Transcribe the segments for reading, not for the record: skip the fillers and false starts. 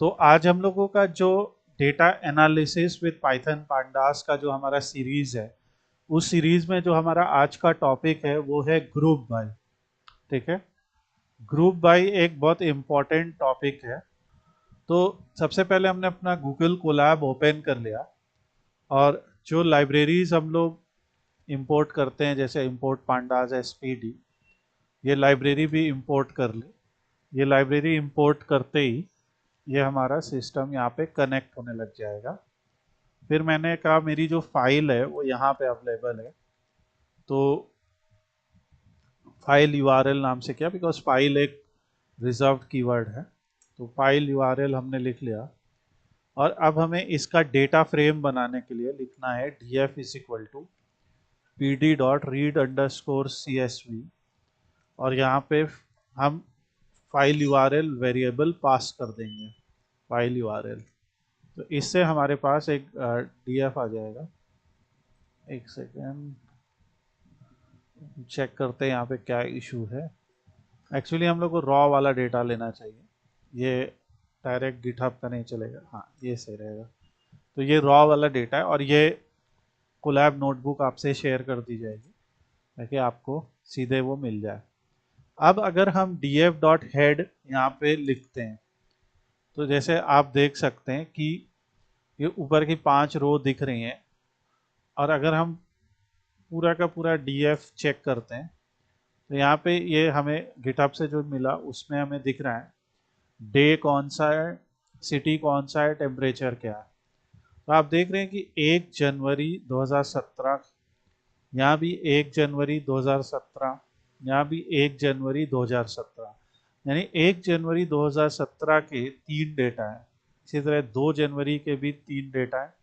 तो आज हम लोगों का जो data analysis with Python pandas का जो हमारा सीरीज है, उस सीरीज में जो हमारा आज का टॉपिक है वो है ग्रुप बाय। ठीक है, ग्रुप बाय एक बहुत इंपॉर्टेंट टॉपिक है। तो सबसे पहले हमने अपना गूगल कोलैब ओपन कर लिया और जो लाइब्रेरीज हम लोग इंपोर्ट करते हैं जैसे इंपोर्ट पांडास एसपीडी, ये लाइब्रेरी भी इंपोर्ट कर ली। ये लाइब्रेरी इंपोर्ट करते ही ये हमारा सिस्टम यहाँ पे कनेक्ट होने लग जाएगा। फिर मैंने कहा मेरी जो फाइल है वो यहाँ पे अवेलेबल है, तो फाइल यूआरएल नाम से क्या, बिकॉज फाइल एक रिजर्व्ड कीवर्ड है, तो फाइल यूआरएल हमने लिख लिया। और अब हमें इसका डेटा फ्रेम बनाने के लिए लिखना है df is equal to P D dot read underscore C S V, और यहाँ पे हम फाइल यूआरएल वेरिएबल पास कर देंगे, फाइल यूआरएल। तो इससे हमारे पास एक डीएफ आ जाएगा। एक सेकेंड चेक करते हैं यहाँ पे क्या इशू है। एक्चुअली हम लोग को रॉ वाला डेटा लेना चाहिए, ये डायरेक्ट गिटहब का नहीं चलेगा। हाँ, ये सही रहेगा। तो ये रॉ वाला डेटा है और ये कोलैब नोटबुक आपसे शेयर कर दी जाएगी ताकि आपको सीधे वो मिल जाए। अब अगर हम df डॉट हेड यहाँ पे लिखते हैं तो जैसे आप देख सकते हैं कि ये ऊपर की 5 रो दिख रही हैं, और अगर हम पूरा का पूरा df चेक करते हैं तो यहाँ पे ये हमें गिटहब से जो मिला उसमें हमें दिख रहा है डे कौन सा है, सिटी कौन सा है, टेम्परेचर क्या है। तो आप देख रहे हैं कि 1 जनवरी 2017, यहाँ भी 1 जनवरी 2017, यहाँ भी 1 जनवरी 2017, यानी 1 जनवरी 2017 के 3 डेटा हैं। इसी तरह 2 जनवरी के भी 3 डेटा हैं।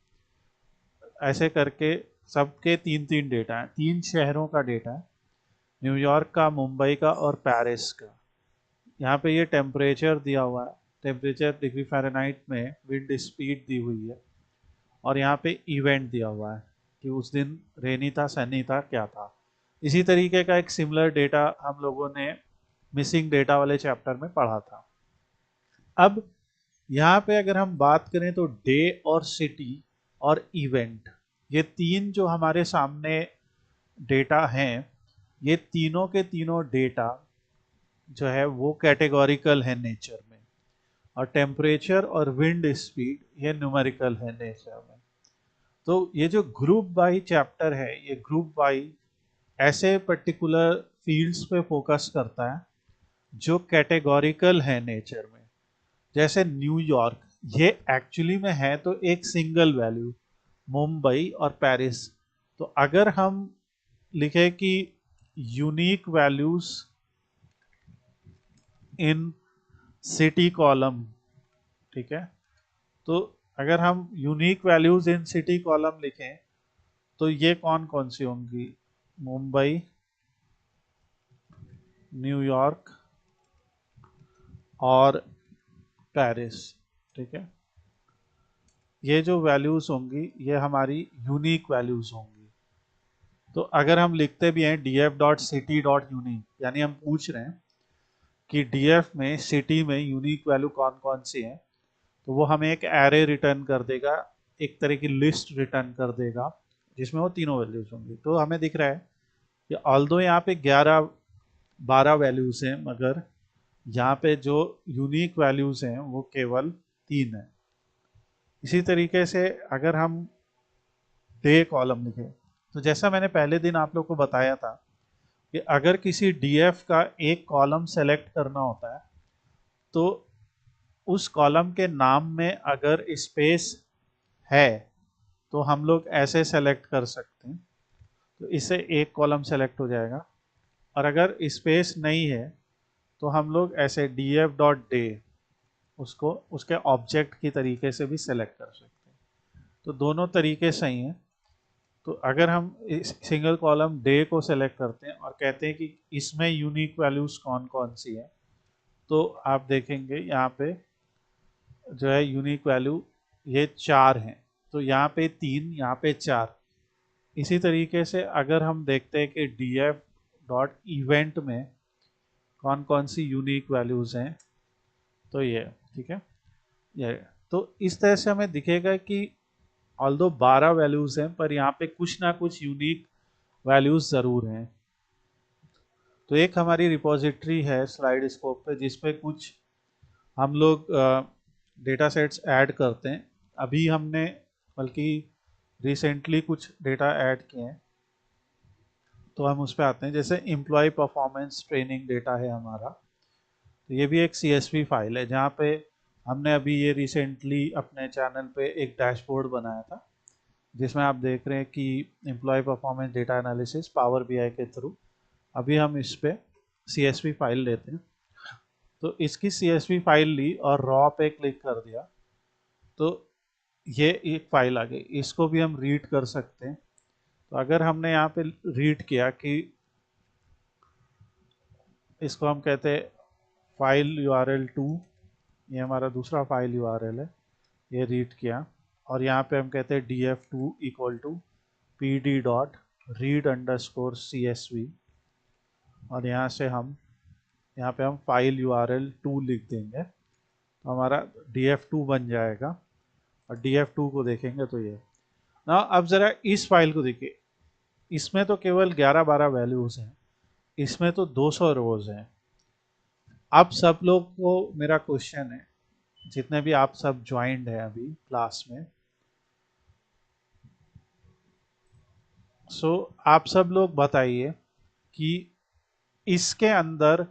ऐसे करके सबके 3-3 डेटा हैं। 3 शहरों का डेटा है, न्यूयॉर्क का, मुंबई का और पेरिस का। यहाँ पे ये टेम्परेचर दिया हुआ है, टेम्परेचर डिग्री फ़ारेनहाइट में, विंड स्पीड दी हुई है, और यहाँ पे इवेंट दिया हुआ है कि उस दिन रेनी था, सनी था, क्या था। इसी तरीके का एक सिमिलर डेटा हम लोगों ने मिसिंग डेटा वाले चैप्टर में पढ़ा था। अब यहाँ पे अगर हम बात करें तो डे और सिटी और इवेंट, ये 3 जो हमारे सामने डेटा हैं, ये तीनों के तीनों डेटा जो है वो कैटेगोरिकल है नेचर में, और टेम्परेचर और विंड स्पीड ये न्यूमेरिकल है नेचर में। तो ये जो ग्रुप बाई चैप्टर है, ये ग्रुप बाई ऐसे पर्टिकुलर फील्ड्स पे फोकस करता है जो कैटेगोरिकल है नेचर में। जैसे न्यूयॉर्क, ये एक्चुअली में है तो एक सिंगल वैल्यू, मुंबई और पेरिस। तो अगर हम लिखे कि unique values in city column, ठीक है, तो अगर हम unique values in city column लिखें तो ये कौन कौन सी होंगी, मुंबई, न्यूयॉर्क और पेरिस। ठीक है, ये जो वैल्यूज होंगी ये हमारी यूनिक वैल्यूज होंगी। तो अगर हम लिखते भी हैं df dot city dot unique, यानी हम पूछ रहे हैं कि df में सिटी में यूनिक वैल्यू कौन कौन सी है, तो वो हमें एक एरे रिटर्न कर देगा, एक तरह की लिस्ट रिटर्न कर देगा जिसमें वो तीनों वैल्यूज होंगी। तो हमें दिख रहा है कि ऑल्दो यहाँ पे 11-12 वैल्यूज हैं, मगर यहाँ पे जो यूनिक वैल्यूज हैं वो केवल 3 है। इसी तरीके से अगर हम डे कॉलम लिखें तो जैसा मैंने पहले दिन आप लोग को बताया था कि अगर किसी डीएफ का एक कॉलम सेलेक्ट करना होता है तो उस कॉलम के नाम में अगर स्पेस है तो हम लोग ऐसे सेलेक्ट कर सकते हैं, तो इससे एक कॉलम सेलेक्ट हो जाएगा। और अगर स्पेस नहीं है तो हम लोग ऐसे df डॉट डे उसको उसके ऑब्जेक्ट की तरीके से भी सेलेक्ट कर सकते हैं। तो दोनों तरीके सही हैं। तो अगर हम इस सिंगल कॉलम डे को सेलेक्ट करते हैं और कहते हैं कि इसमें यूनिक वैल्यूज कौन कौन सी है, तो आप देखेंगे यहाँ पे जो है यूनिक वैल्यू ये 4 हैं। तो यहाँ पे 3, यहाँ पे 4। इसी तरीके से अगर हम देखते हैं कि df डॉट इवेंट में कौन कौन सी यूनिक वैल्यूज हैं, तो ये ठीक है। ये तो इस तरह से हमें दिखेगा कि ऑल्दो 12 वैल्यूज हैं पर यहाँ पे कुछ ना कुछ यूनिक वैल्यूज जरूर हैं। तो एक हमारी रिपोजिटरी है स्लाइड स्कोप पे जिसपे कुछ हम लोग डेटा सेट्स ऐड करते हैं। अभी हमने बल्कि रिसेंटली कुछ डेटा ऐड किए हैं, तो हम उस पर आते हैं। जैसे एम्प्लॉय परफॉर्मेंस ट्रेनिंग डेटा है हमारा, तो ये भी एक CSV फाइल है जहाँ पे हमने अभी ये रिसेंटली अपने चैनल पे एक डैशबोर्ड बनाया था जिसमें आप देख रहे हैं कि employ performance data analysis power BI के थ्रू अभी हम इस पे CSV फाइल लेते हैं। तो इसकी CSV फाइल ली और रॉ पे क्लिक कर दिया तो ये एक फाइल आ गई। इसको भी हम रीड कर सकते हैं। तो अगर हमने यहाँ पे रीड किया कि इसको हम कहते हैं फाइल URL2, ये हमारा दूसरा फाइल URL है, ये रीड किया और यहाँ पे हम कहते हैं df2 equal to pd dot read underscore CSV और यहाँ से हम यहाँ पे हम फाइल URL2 लिख देंगे तो हमारा df2 बन जाएगा। और df2 को देखेंगे तो ये ना, अब जरा इस फाइल को देखिए, इसमें तो केवल 11-12 वैल्यूज हैं, इसमें तो 200 रोज हैं। अब सब लोग को मेरा क्वेश्चन है, जितने भी आप सब ज्वाइंट हैं अभी क्लास में, सो आप सब लोग बताइए कि इसके अंदर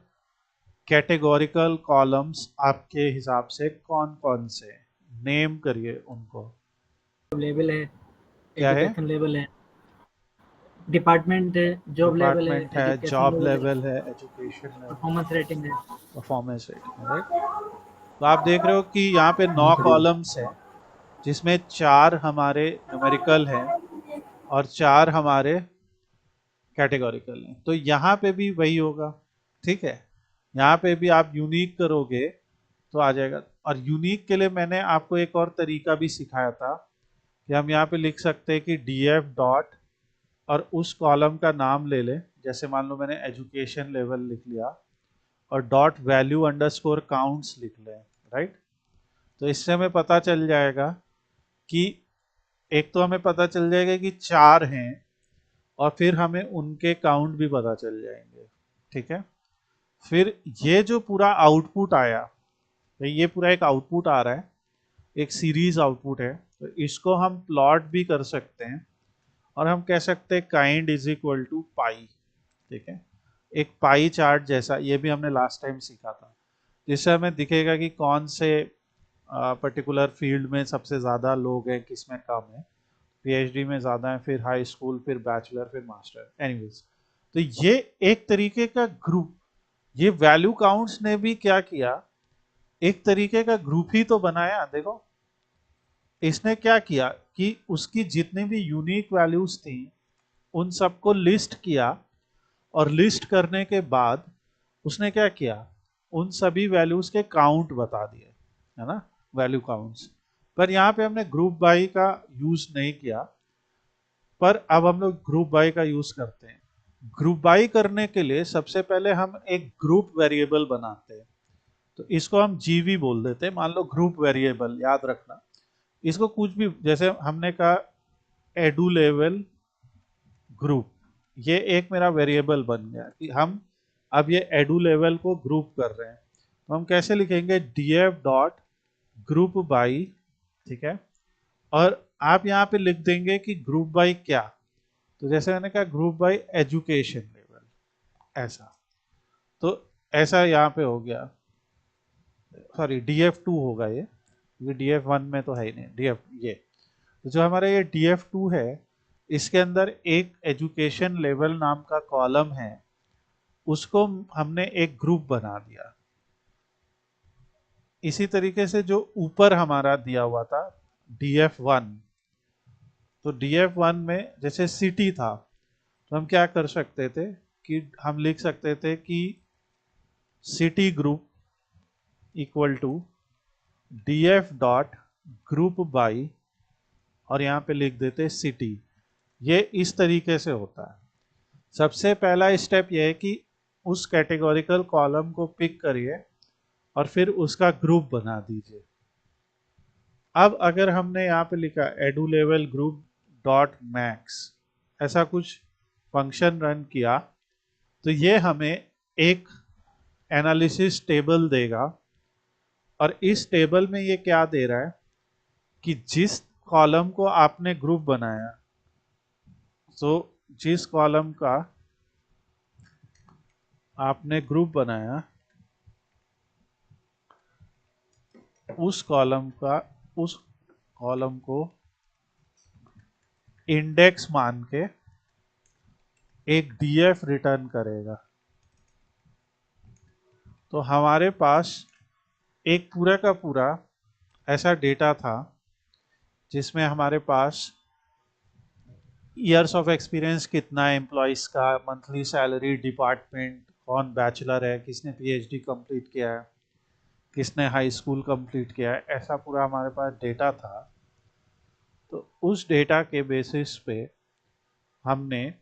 कैटेगोरिकल कॉलम्स आपके हिसाब से कौन कौन से, नेम करिए उनको। लेवल है, क्या है? एजुकेशन लेवल है, डिपार्टमेंट है, जॉब लेवल है, डिपार्टमेंट है, एजुकेशन जॉब लेवल है, लेवल है, एजुकेशन लेवल, परफॉर्मेंस रेटिंग है। Performance rating, right. तो आप देख रहे हो कि यहाँ पे 9 कॉलम्स हैं जिसमें 4 हमारे न्यूमेरिकल हैं और 4 हमारे कैटेगोरिकल हैं। तो यहाँ पे भी वही होगा, ठीक है। यहाँ पे भी आप यूनिक करोगे तो आ जाएगा। और यूनिक के लिए मैंने आपको एक और तरीका भी सिखाया था कि हम यहाँ पे लिख सकते हैं कि df डॉट और उस कॉलम का नाम ले लें, जैसे मान लो मैंने एजुकेशन लेवल लिख लिया और डॉट वैल्यू अंडरस्कोर काउंट्स लिख लें, राइट। तो इससे हमें पता चल जाएगा कि एक तो हमें पता चल जाएगा कि 4 हैं और फिर हमें उनके काउंट भी पता चल जाएंगे, ठीक है। फिर ये जो पूरा आउटपुट आया, तो ये पूरा एक आउटपुट आ रहा है, एक सीरीज आउटपुट है, तो इसको हम प्लॉट भी कर सकते हैं और हम कह सकते हैं काइंड इज इक्वल टू पाई, ठीक है। एक पाई चार्ट जैसा, ये भी हमने लास्ट टाइम सीखा था, जिससे हमें दिखेगा कि कौन से पर्टिकुलर फील्ड में सबसे ज़्यादा लोग हैं, किस में कम है। PhD में ज़्यादा है, फिर हाई स्कूल, फिर बैचलर, फिर मास्टर, एनीवेज। तो ये एक तरीके का ग्रुप, ये वैल्यू काउंट्स ने भी क्या किया, एक तरीके का ग्रुप ही तो बनाया। देखो इसने क्या किया कि उसकी जितनी भी यूनिक वैल्यूज थी उन सबको लिस्ट किया और लिस्ट करने के बाद उसने क्या किया, उन सभी वैल्यूज के काउंट बता दिए, है ना, वैल्यू काउंट्स। पर यहाँ पे हमने ग्रुप बाई का यूज नहीं किया, पर अब हम लोग ग्रुप बाई का यूज करते हैं। ग्रुप बाई करने के लिए सबसे पहले हम एक ग्रुप वेरिएबल बनाते हैं, तो इसको हम GV बोल देते हैं। मान लो ग्रुप वेरिएबल, याद रखना इसको कुछ भी, जैसे हमने कहा एडू लेवल ग्रुप, ये एक मेरा वेरिएबल बन गया कि हम अब ये एडू लेवल को ग्रुप कर रहे हैं। तो हम कैसे लिखेंगे, df डॉट ग्रुप बाई, ठीक है। और आप यहाँ पे लिख देंगे कि ग्रुप बाई क्या, तो जैसे मैंने कहा ग्रुप बाई एजुकेशन लेवल, ऐसा। तो ऐसा यहाँ पे हो गया, सॉरी df2 होगा ये, क्योंकि df1 में तो है ही नहीं df, ये तो जो हमारा ये df2 है, इसके अंदर एक एजुकेशन लेवल नाम का कॉलम है, उसको हमने एक ग्रुप बना दिया। इसी तरीके से जो ऊपर हमारा दिया हुआ था df1, तो df1 में जैसे सिटी था, तो हम क्या कर सकते थे कि हम लिख सकते थे कि city group equal to df dot group by और यहाँ पे लिख देते सिटी। ये इस तरीके से होता है। सबसे पहला स्टेप ये है कि उस कैटेगोरिकल कॉलम को पिक करिए और फिर उसका ग्रुप बना दीजिए, अब अगर हमने यहाँ पे लिखा edu level group dot max, ऐसा कुछ फंक्शन रन किया, तो ये हमें एक एनालिसिस टेबल देगा। और इस टेबल में ये क्या दे रहा है कि जिस कॉलम को आपने ग्रुप बनाया, तो जिस कॉलम का आपने ग्रुप बनाया उस कॉलम को इंडेक्स मान के एक डीएफ रिटर्न करेगा। तो हमारे पास एक पूरा का पूरा ऐसा डेटा था जिसमें हमारे पास ईयर्स ऑफ एक्सपीरियंस कितना है एम्प्लॉयज़ का, मंथली सैलरी, डिपार्टमेंट, कौन बैचलर है, किसने पीएचडी कंप्लीट किया है, किसने हाई स्कूल कंप्लीट किया है, ऐसा पूरा हमारे पास डेटा था। तो उस डेटा के बेसिस पे हमने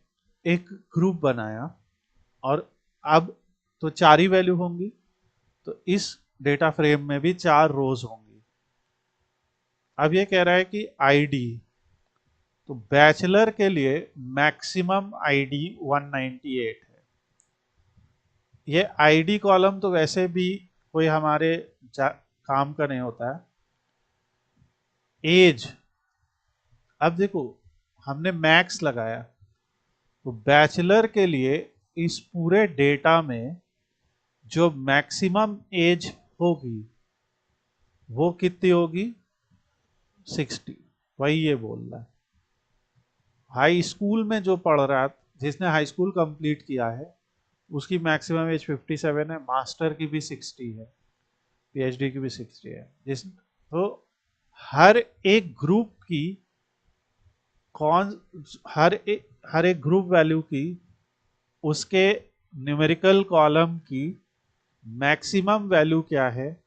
एक ग्रुप बनाया, और अब तो 4 ही वैल्यू होंगी, तो इस डेटा फ्रेम में भी 4 रोज होंगी। अब ये कह रहा है कि आईडी, तो बैचलर के लिए मैक्सिमम आईडी 198 है। ये आईडी कॉलम तो वैसे भी कोई हमारे काम का नहीं होता है। एज, अब देखो हमने मैक्स लगाया, तो बैचलर के लिए इस पूरे डेटा में जो मैक्सिमम एज होगी वो कितनी होगी, 60। वही ये बोल रहा है। हाई स्कूल में जो पढ़ रहा है, जिसने हाई स्कूल कंप्लीट किया है, उसकी मैक्सिमम एज 57 है, मास्टर की भी 60 है, पीएचडी की भी 60 है। तो हर एक ग्रुप की कौन हर एक ग्रुप वैल्यू की उसके न्यूमेरिकल कॉलम की मैक्सिमम वैल्यू क्या है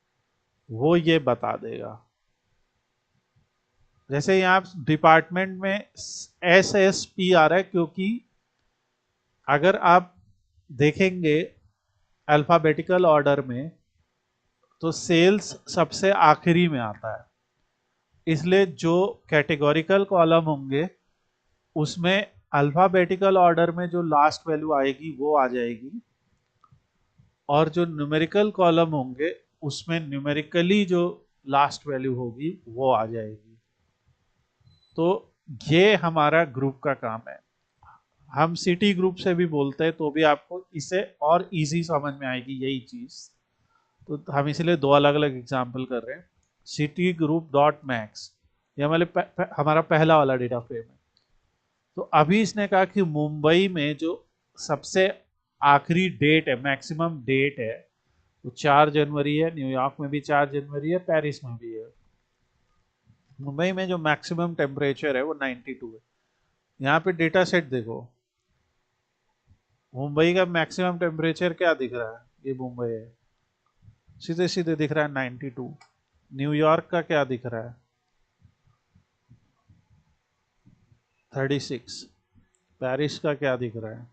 वो ये बता देगा। जैसे यहाँ डिपार्टमेंट में एस एस पी आ रहा है, क्योंकि अगर आप देखेंगे अल्फाबेटिकल ऑर्डर में तो सेल्स सबसे आखिरी में आता है, इसलिए जो कैटेगोरिकल कॉलम होंगे उसमें अल्फाबेटिकल ऑर्डर में जो लास्ट वैल्यू आएगी वो आ जाएगी, और जो न्यूमेरिकल कॉलम होंगे उसमें न्यूमेरिकली जो लास्ट वैल्यू होगी वो आ जाएगी। तो ये हमारा ग्रुप का काम है। हम सिटी ग्रुप से भी बोलते हैं तो भी आपको इसे और इजी समझ में आएगी यही चीज। तो हम इसलिए दो अलग अलग एग्जाम्पल कर रहे हैं। सिटी ग्रुप डॉट मैक्स, ये हमारा पहला वाला डेटा फ्रेम है। तो अभी इसने कहा कि मुंबई में जो सबसे आखिरी डेट है, मैक्सिमम डेट है, वो 4 जनवरी है। न्यूयॉर्क में भी 4 जनवरी है, पेरिस में भी है। मुंबई में जो मैक्सिमम टेम्परेचर है वो 92 है। यहाँ पे डेटा सेट देखो, मुंबई का मैक्सिमम टेम्परेचर क्या दिख रहा है, ये मुंबई है, सीधे सीधे दिख रहा है 92। न्यूयॉर्क का क्या दिख रहा है, 36। पेरिस का क्या दिख रहा है,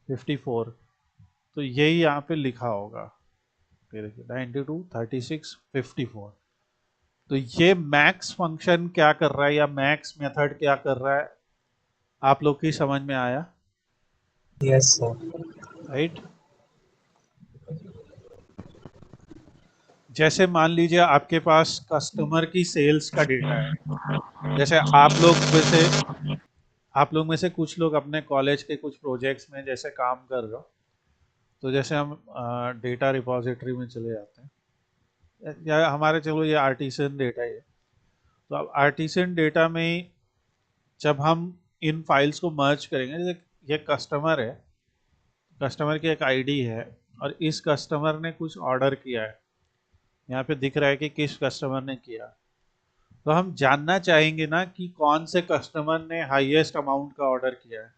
54। तो यही यहाँ पे लिखा होगा, ये देखिए 92, 36, 54। तो ये मैक्स फंक्शन क्या कर रहा है या मैक्स मेथड क्या कर रहा है, आप लोग की समझ में आया? Yes sir. राइट। जैसे मान लीजिए आपके पास कस्टमर की सेल्स का डेटा है। जैसे आप लोग में से कुछ लोग अपने कॉलेज के कुछ प्रोजेक्ट्स में जैसे काम कर रहे हो, तो जैसे हम डेटा रिपोजिटरी में चले जाते हैं, या हमारे चलो ये आर्टिसन डेटा है, तो अब आर्टिसन डेटा में जब हम इन फाइल्स को मर्ज करेंगे, जैसे ये कस्टमर है, कस्टमर की एक आईडी है, और इस कस्टमर ने कुछ ऑर्डर किया है, यहाँ पे दिख रहा है कि किस कस्टमर ने किया। तो हम जानना चाहेंगे ना कि कौन से कस्टमर ने हाईएस्ट अमाउंट का ऑर्डर किया है,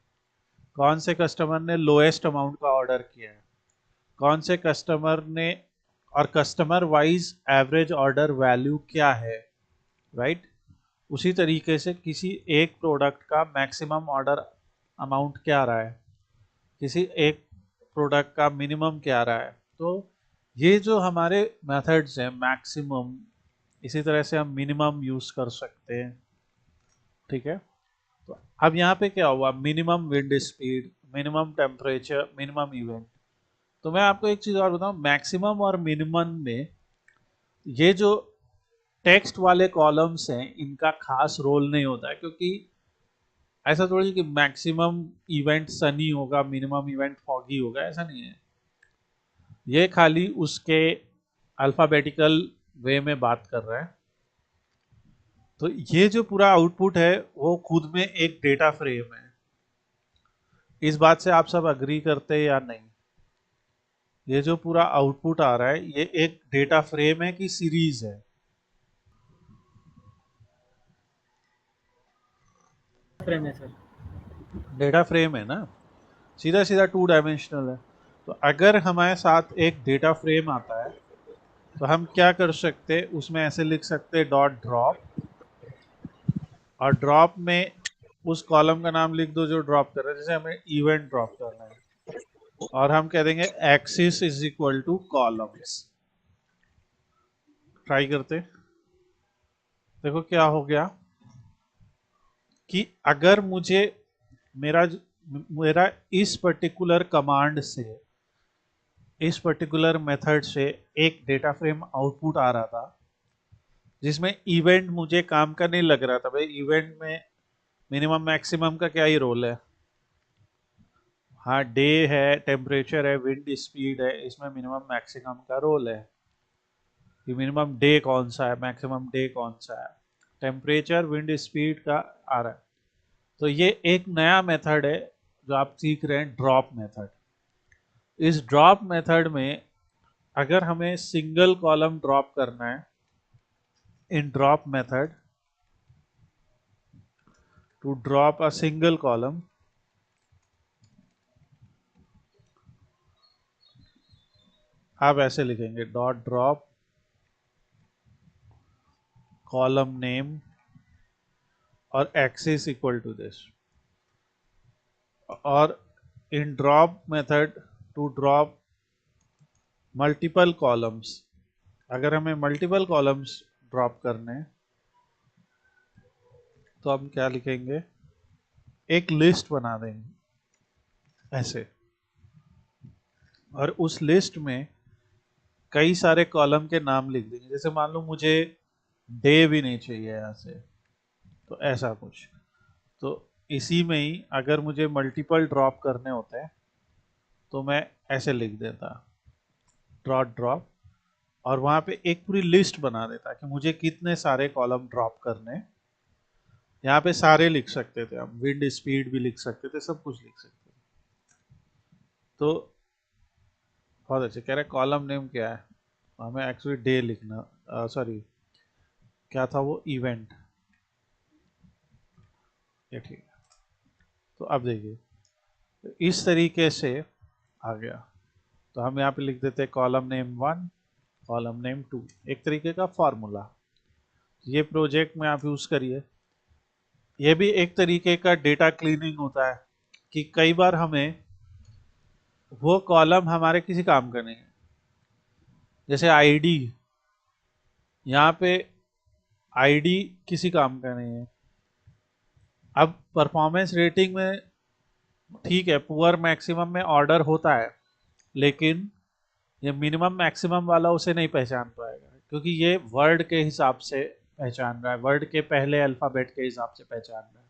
कौन से कस्टमर ने लोएस्ट अमाउंट का ऑर्डर किया है, कौन से कस्टमर ने, और customer wise average order value क्या है, राइट। उसी तरीके से किसी एक प्रोडक्ट का मैक्सिमम ऑर्डर अमाउंट क्या रहा है, किसी एक प्रोडक्ट का मिनिमम क्या रहा है। तो ये जो हमारे मेथड्स हैं, मैक्सिमम, इसी तरह से हम मिनिमम यूज कर सकते हैं, ठीक है। तो अब यहाँ पे क्या हुआ, minimum wind speed, minimum temperature, minimum event. तो मैं आपको एक चीज और बताऊं, मैक्सिमम और मिनिमम में ये जो टेक्स्ट वाले कॉलम्स हैं इनका खास रोल नहीं होता है, क्योंकि ऐसा थोड़ी कि मैक्सिमम इवेंट सनी होगा, मिनिमम इवेंट फॉगी होगा, ऐसा नहीं है। ये खाली उसके अल्फाबेटिकल वे में बात कर रहा है। तो ये जो पूरा आउटपुट है वो खुद में एक डेटा फ्रेम है। इस बात से आप सब अग्री करते हैं या नहीं? ये जो पूरा आउटपुट आ रहा है ये एक डेटा फ्रेम है कि सीरीज है? फ्रेम है सर। डेटा फ्रेम है ना, सीधा सीधा 2 डायमेंशनल है। तो अगर हमारे साथ एक डेटा फ्रेम आता है तो हम क्या कर सकते हैं, उसमें ऐसे लिख सकते हैं डॉट ड्रॉप, और ड्रॉप में उस कॉलम का नाम लिख दो जो ड्रॉप कर रहा है, जैसे हमें इवेंट ड्रॉप करना है, और हम कह देंगे axis is equal two columns. Try करते, देखो क्या हो गया कि अगर मुझे मेरा मेरा इस पर्टिकुलर कमांड से, इस पर्टिकुलर मेथड से एक डेटा फ्रेम आउटपुट आ रहा था जिसमें इवेंट मुझे काम का नहीं लग रहा था, भाई इवेंट में मिनिमम मैक्सिमम का क्या ही रोल है, हाँ डे है, टेम्परेचर है, विंड स्पीड है, इसमें मिनिमम मैक्सिमम का रोल है कि मिनिमम डे कौन सा है, मैक्सिमम डे कौन सा है, टेम्परेचर विंड स्पीड का आ रहा है। तो ये एक नया मेथड है जो आप सीख रहे हैं, ड्रॉप मेथड। इस ड्रॉप मेथड में अगर हमें सिंगल कॉलम ड्रॉप करना है, in drop method to drop a single column, आप ऐसे लिखेंगे डॉट ड्रॉप कॉलम नेम और एक्सिस इक्वल टू दिस, और in drop method to drop multiple columns, अगर हमें मल्टीपल कॉलम्स ड्रॉप करने हैं तो हम क्या लिखेंगे, एक लिस्ट बना देंगे ऐसे, और उस लिस्ट में कई सारे कॉलम के नाम लिख देंगे। जैसे मान लो मुझे डे भी नहीं चाहिए यहाँ से, तो ऐसा कुछ। तो इसी में ही अगर मुझे मल्टीपल ड्रॉप करने होते हैं तो मैं ऐसे लिख देता डॉट ड्रॉप, और वहाँ पे एक पूरी लिस्ट बना देता कि मुझे कितने सारे कॉलम ड्रॉप करने हैं। यहाँ पे सारे लिख सकते थे हम, विंड स्पीड भी लिख सकते थे, सब कुछ लिख सकते थे। तो बहुत अच्छे कह रहे, कॉलम नेम क्या है, हमें एक्चुअली डे लिखना, सॉरी क्या था वो, इवेंट, ये ठीक है। तो अब देखिए, तो इस तरीके से आ गया। तो हम यहाँ पे लिख देते हैं कॉलम नेम 1, कॉलम नेम 2, एक तरीके का फॉर्मूला। ये प्रोजेक्ट में आप यूज करिए। ये भी एक तरीके का डेटा क्लीनिंग होता है कि कई बार हमें वो कॉलम हमारे किसी काम का नहीं है, जैसे आईडी, यहाँ पे आईडी किसी काम का नहीं है। अब परफॉर्मेंस रेटिंग में ठीक है, पुअर मैक्सिमम में ऑर्डर होता है, लेकिन ये मिनिमम मैक्सिमम वाला उसे नहीं पहचान पाएगा, क्योंकि ये वर्ड के हिसाब से पहचान रहा है, वर्ड के पहले अल्फाबेट के हिसाब से पहचान रहा है।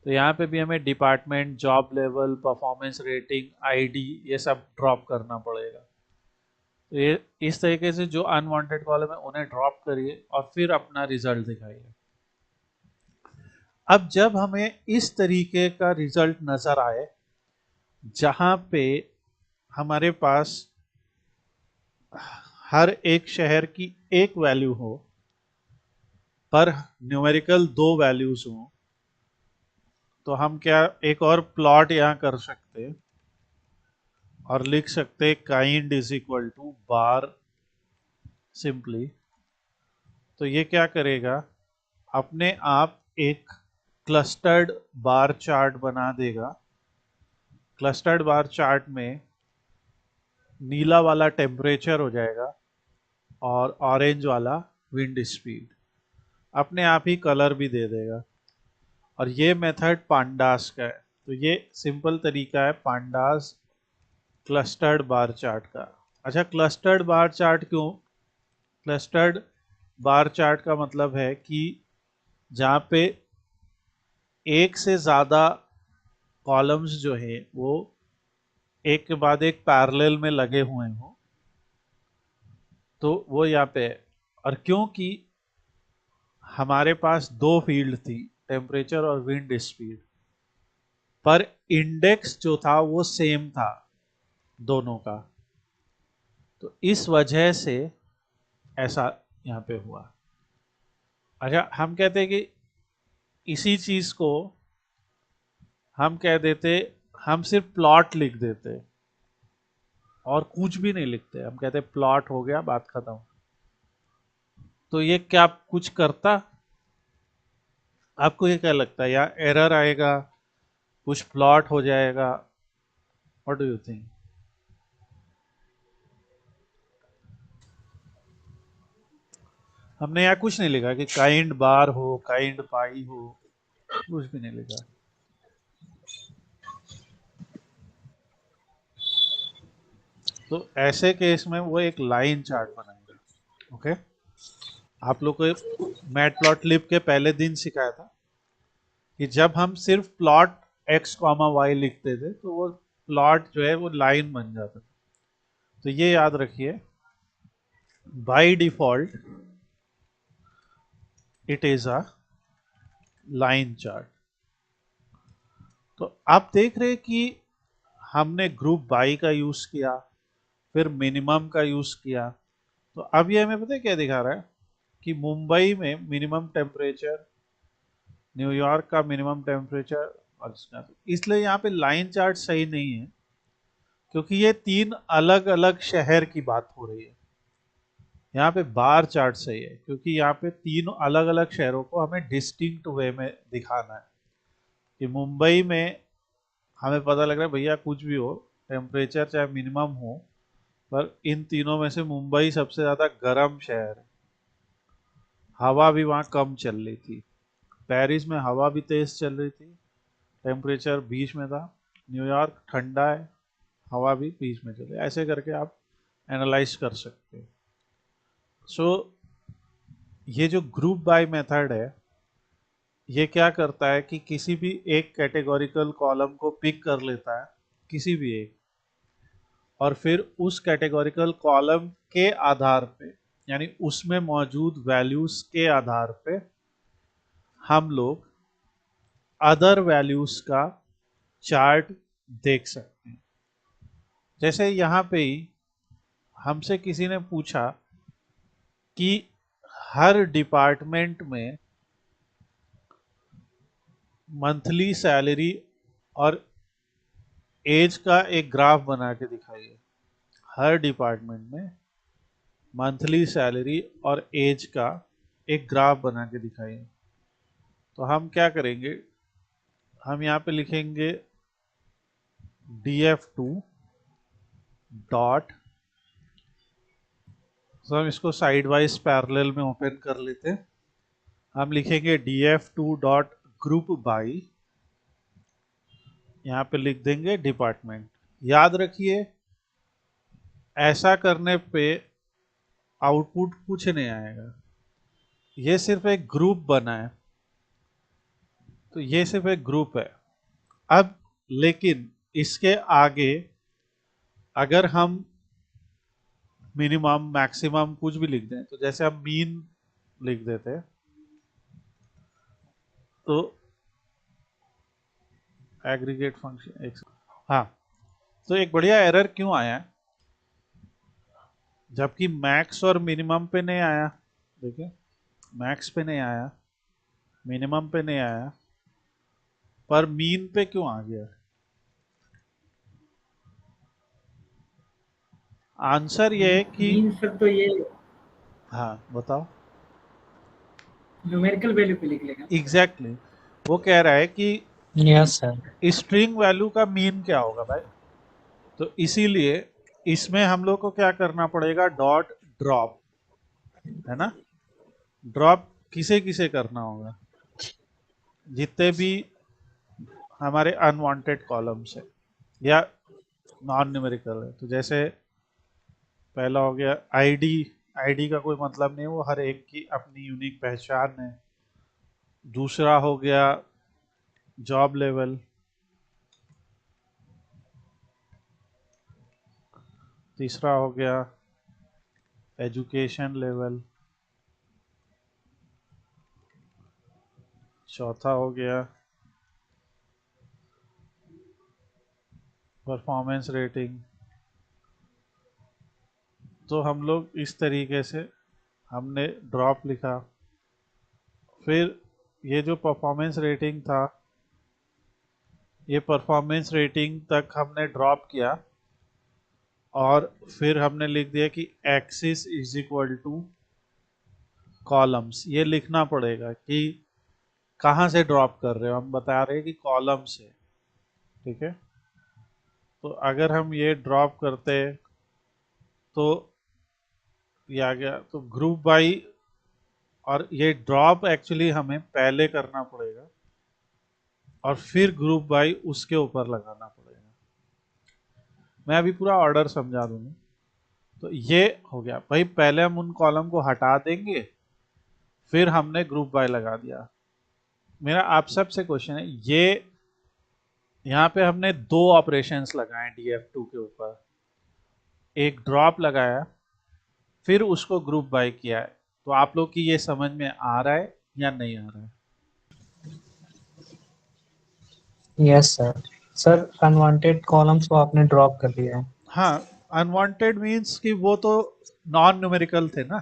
तो यहाँ पे भी हमें department, job level, performance rating, ID, ये सब ड्रॉप करना पड़ेगा। तो ये इस तरीके से जो अनवांटेड कॉलम है उन्हें ड्रॉप करिए और फिर अपना रिजल्ट दिखाइए। अब जब हमें इस तरीके का रिजल्ट नजर आए जहां पे हमारे पास हर एक शहर की एक वैल्यू हो पर न्यूमेरिकल 2 वैल्यूज हो, तो हम क्या एक और प्लॉट यहां कर सकते हैं और लिख सकते kind is equal to bar simply. तो ये क्या करेगा, अपने आप एक क्लस्टर्ड बार चार्ट बना देगा। क्लस्टर्ड बार चार्ट में नीला वाला टेम्परेचर हो जाएगा और ऑरेंज वाला विंड स्पीड, अपने आप ही कलर भी दे देगा। और ये मेथड पांडास का है। तो ये सिंपल तरीका है पांडास क्लस्टर्ड बार चार्ट का। अच्छा, क्लस्टर्ड बार चार्ट क्यों? क्लस्टर्ड बार चार्ट का मतलब है कि जहाँ पे एक से ज़्यादा कॉलम्स जो है वो एक के बाद एक पैरेलल में लगे हुए हों, तो वो यहाँ पे है। और क्योंकि हमारे पास दो फील्ड थी, टेम्परेचर और विंड स्पीड, पर इंडेक्स जो था वो सेम था दोनों का, तो इस वजह से ऐसा यहाँ पे हुआ। अच्छा, हम कहते हैं कि इसी चीज को हम कह देते, हम सिर्फ प्लॉट लिख देते और कुछ भी नहीं लिखते, हम कहते प्लॉट हो गया, बात खत्म। तो ये क्या कुछ करता? आपको ये क्या लगता है? या एरर आएगा, कुछ प्लॉट हो जाएगा? What do you think? हमने यहाँ कुछ नहीं लिखा कि काइंड बार हो, काइंड पाई हो, कुछ भी नहीं लिखा। तो ऐसे केस में वो एक लाइन चार्ट बनाएगा। ओके, आप लोग को मैटप्लॉटलिब के पहले दिन सिखाया था कि जब हम सिर्फ प्लॉट x कॉमा वाई लिखते थे तो वो प्लॉट जो है वो लाइन बन जाता था। तो ये याद रखिए, by default it is a line chart. तो आप देख रहे हैं कि हमने ग्रुप बाई का यूज किया, फिर मिनिमम का यूज किया। तो अब ये हमें पता है क्या दिखा रहा है कि मुंबई में मिनिमम टेम्परेचर, न्यूयॉर्क का मिनिमम टेम्परेचर, और इसलिए यहाँ पे लाइन चार्ट सही नहीं है, क्योंकि ये तीन अलग अलग शहर की बात हो रही है। यहाँ पे बार चार्ट सही है, क्योंकि यहाँ पे तीन अलग अलग शहरों को हमें डिस्टिंक्ट वे में दिखाना है। कि मुंबई में हमें पता लग रहा है भैया कुछ भी हो, टेम्परेचर चाहे मिनिमम हो, पर इन तीनों में से मुंबई सबसे ज़्यादा गर्म शहर है। हवा भी वहाँ कम चल रही थी। पेरिस में हवा भी तेज चल रही थी, टेम्परेचर बीच में था। न्यूयॉर्क ठंडा है, हवा भी बीच में चले। ऐसे करके आप एनालाइज कर सकते हैं। सो ये जो ग्रुप बाय मेथड है, ये क्या करता है कि किसी भी एक कैटेगोरिकल कॉलम को पिक कर लेता है, किसी भी एक, और फिर उस कैटेगोरिकल कॉलम के आधार पे, यानी उसमें मौजूद वैल्यूज के आधार पे हम लोग अदर वैल्यूज का चार्ट देख सकते हैं। जैसे यहाँ पे ही हमसे किसी ने पूछा कि हर डिपार्टमेंट में मंथली सैलरी और एज का एक ग्राफ बना के दिखाइए। हर डिपार्टमेंट में मंथली सैलरी और एज का एक ग्राफ बना के दिखाइए। तो हम क्या करेंगे, हम यहाँ पे लिखेंगे df2 डॉट, तो हम इसको साइड वाइज पैरेलल में ओपन कर लेते हैं। हम लिखेंगे df2 डॉट ग्रुप बाई, यहाँ पे लिख देंगे डिपार्टमेंट। याद रखिए, ऐसा करने पे आउटपुट कुछ नहीं आएगा, ये सिर्फ एक ग्रुप बना है। तो ये सिर्फ एक ग्रुप है। अब लेकिन इसके आगे अगर हम मिनिमम मैक्सिमम कुछ भी लिख दें, तो जैसे हम मीन लिख देते हैं, तो एग्रीगेट फंक्शन एक, हाँ, तो एक बढ़िया एरर क्यों आया है जबकि मैक्स और मिनिमम पे नहीं आया? देखिए, मैक्स पे नहीं आया, मिनिमम पे नहीं आया, पर मीन पे क्यों आ गया? आंसर ये है कि, मीन सर तो ये हाँ बताओ। न्यूमेरिकल वैल्यू पे लिख लेगा। एग्जैक्टली वो कह रहा है कि Yes, sir. स्ट्रिंग वैल्यू का मीन क्या होगा भाई। तो इसीलिए इसमें हम लोग को क्या करना पड़ेगा, डॉट ड्रॉप, है ना। ड्रॉप किसे किसे करना होगा, जितने भी हमारे अनवांटेड कॉलम्स है या नॉन न्यूमेरिकल है। तो जैसे पहला हो गया आईडी, आईडी का कोई मतलब नहीं, वो हर एक की अपनी यूनिक पहचान है। दूसरा हो गया जॉब लेवल, तीसरा हो गया एजुकेशन लेवल, चौथा हो गया परफॉर्मेंस रेटिंग। तो हम लोग इस तरीके से हमने ड्रॉप लिखा। फिर ये जो परफॉर्मेंस रेटिंग था, ये परफॉर्मेंस रेटिंग तक हमने ड्रॉप किया और फिर हमने लिख दिया कि axis is equal two columns. ये लिखना पड़ेगा कि कहाँ से ड्रॉप कर रहे हो, हम बता रहे हैं कि कॉलम से, ठीक है। तो अगर हम ये ड्रॉप करते तो ये आ गया, तो ग्रुप बाई, और ये ड्रॉप एक्चुअली हमें पहले करना पड़ेगा और फिर ग्रुप बाई उसके ऊपर लगाना पड़ेगा। मैं अभी पूरा ऑर्डर समझा दूंगा। तो ये हो गया भाई, पहले हम उन कॉलम को हटा देंगे, फिर हमने ग्रुप बाय लगा दिया। मेरा आप सबसे क्वेश्चन है, ये यहाँ पे हमने दो ऑपरेशंस लगाए df2 के ऊपर, एक ड्रॉप लगाया फिर उसको ग्रुप बाय किया है। तो आप लोग की ये समझ में आ रहा है या नहीं आ रहा है? Yes sir. Sir unwanted columns को आपने ड्रॉप कर दिया है। हाँ, अनवांटेड मीन्स कि वो तो नॉन न्यूमेरिकल थे ना,